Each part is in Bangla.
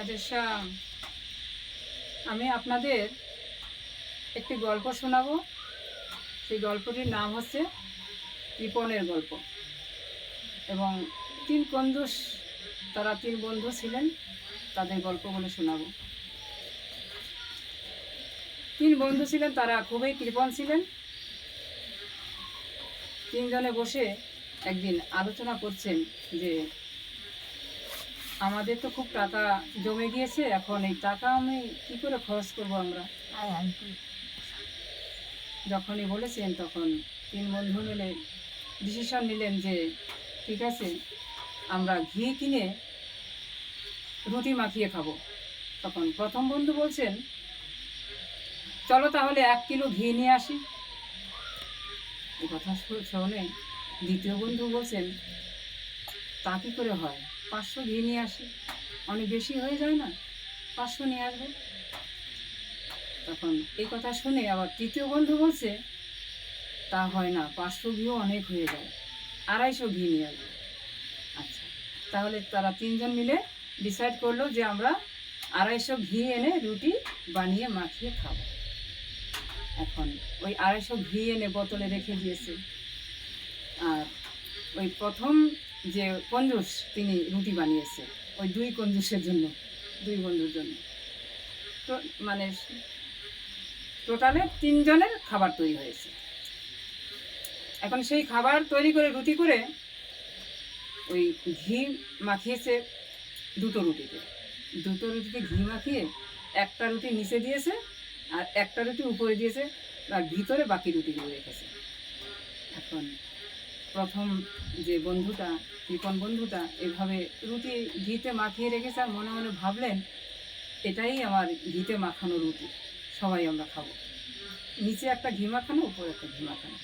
রাধেশ্যাম। আমি আপনাদের একটি গল্প শোনাবো। সেই গল্পটির নাম হচ্ছে কৃপণের গল্প। এবং তিন কঞ্জুস, তারা তিন বন্ধু ছিলেন, তাদের গল্প বলে শোনাবো। তিন বন্ধু ছিলেন, তারা খুবই কৃপণ ছিলেন। তিনজনে বসে একদিন আলোচনা করছেন যে আমাদের তো খুব টাকা জমে গিয়েছে, এখন এই টাকা আমি কি করে খরচ করবো আমরা। যখনই বলেছেন তখন তিন বন্ধু মিলে ডিসিশন নিলেন যে ঠিক আছে, আমরা ঘি কিনে রুটি মাখিয়ে খাবো। তখন প্রথম বন্ধু বলছেন, চলো তাহলে 1 কিলো ঘি নিয়ে আসি। এই কথা শুনে দ্বিতীয় বন্ধু বলছেন, তা কী করে হয়, 500 ঘি নিয়ে আসি, অনেক বেশি হয়ে যায় না, 500 নিয়ে আসবো। তখন এই কথা শুনে আবার তৃতীয় বন্ধু বলছে, তা হয় না, 500 ঘিও অনেক হয়ে যায়, 250 ঘি নিয়ে আসবো। আচ্ছা, তাহলে তারা তিনজন মিলে ডিসাইড করলো যে আমরা 250 ঘি এনে রুটি বানিয়ে মাখিয়ে খাবো। এখন ওই 250 ঘি এনে বোতলে রেখে দিয়েছে। আর ওই প্রথম যে কঞ্জুস, তিনি রুটি বানিয়েছে ওই 2 কঞ্জুসের জন্য, 2 বন্ধুর জন্য। তো মানে টোটালে 3 জনের খাবার তৈরি হয়েছে। এখন সেই খাবার তৈরি করে রুটি করে ওই ঘি মাখিয়েছে 2টো রুটিতে। 2টো রুটিতে ঘি মাখিয়ে একটা রুটি নিচে দিয়েছে আর একটা রুটি উপরে দিয়েছে, আর ভিতরে বাকি রুটিগুলো রেখেছে। এখন প্রথম যে বন্ধুটা, কৃপণ বন্ধুটা, এভাবে রুটি ঘিতে মাখিয়ে রেখেছে আর মনে মনে ভাবলেন, এটাই আমার ঘিতে মাখানো রুটি, সবাই আমরা খাবো। নিচে একটা ঘি মাখানো, উপরে একটা ঘি মাখানো।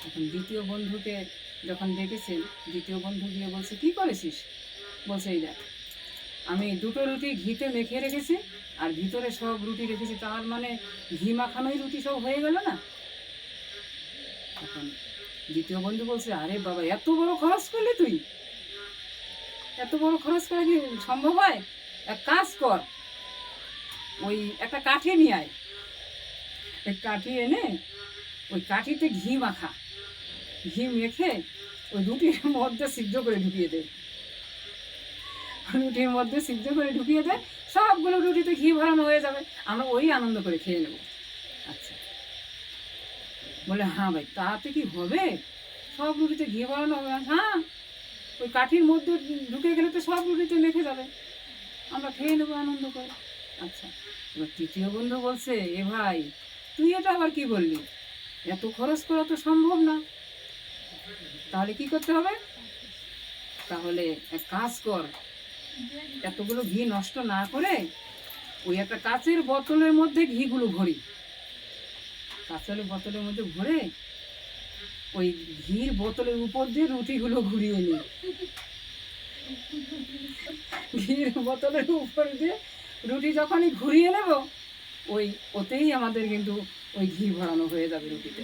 এখন দ্বিতীয় বন্ধুকে যখন দেখেছেন, দ্বিতীয় বন্ধু গিয়ে বলছে, কী করেছিস? বলছে, এই দেখ, আমি 2টো রুটি ঘিতে মেখে রেখেছি আর ভিতরে সব রুটি রেখেছি, তার মানে ঘি মাখানোই রুটি সব হয়ে গেল না। এখন দ্বিতীয় বন্ধু বলছে, আরে বাবা, এত বড় খরচ করলি তুই? এত বড় খরচ করা কি সম্ভব হয়? এক কাজ কর, ওই একটা কাঠি নিয়ে আয়, এক কাঠি এনে ওই কাঠিতে ঘি মাখা, ঘি মেখে ওই রুটির মধ্যে সিদ্ধ করে ঢুকিয়ে দে, রুটির মধ্যে সিদ্ধ করে ঢুকিয়ে দে, সবগুলো রুটিতে ঘি ভরানো হয়ে যাবে, আমরা ওই আনন্দ করে খেয়ে নেব। আচ্ছা, বলে, হ্যাঁ ভাই, তাতে কি হবে? সব রুটিতে ঘি ভরানো হবে? হ্যাঁ, ওই কাঠির মধ্যে ঢুকে গেলে তো সব রুটিতে মেখে যাবে, আমরা খেয়ে নেবো আনন্দ করে। আচ্ছা, এবার তৃতীয় বন্ধু বলছে, এ ভাই, তুই এটা আবার কি বললি? এত খরচ করা তো সম্ভব না। তাহলে কি করতে হবে? তাহলে এক কাজ কর, এতগুলো ঘি নষ্ট না করে ওই একটা কাচের বোতলের মধ্যে ঘিগুলো ভরি, কাচের বোতলের মধ্যে ভরে ওই ঘির বোতলের উপর দিয়ে রুটিগুলো ঘুরিয়ে নি, ঘির বোতলের উপর দিয়ে রুটি যখনই ঘুরিয়ে নেব, ওই ওতেই আমাদের কিন্তু ওই ঘি ভরানো হয়ে যাবে রুটিতে,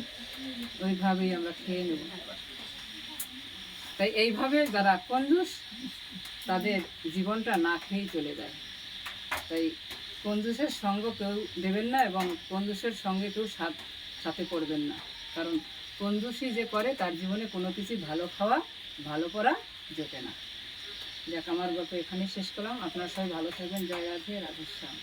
ওইভাবেই আমরা খেয়ে নেব। তাই এইভাবে যারা কঞ্জুস, তাদের জীবনটা না খেয়েই চলে যায়। তাই কঞ্জুসের সঙ্গ কেউ দেবেন না এবং কঞ্জুসের সঙ্গে কেউ সাথে করবেন না, কারণ কঞ্জুসি যে করে তার জীবনে কোনো কিছু ভালো খাওয়া, ভালো করা জোটে না। যাক, আমার গল্প এখানেই শেষ করলাম। আপনারা সবাই ভালো থাকবেন। জয় রাধে, রাধেশ্যাম।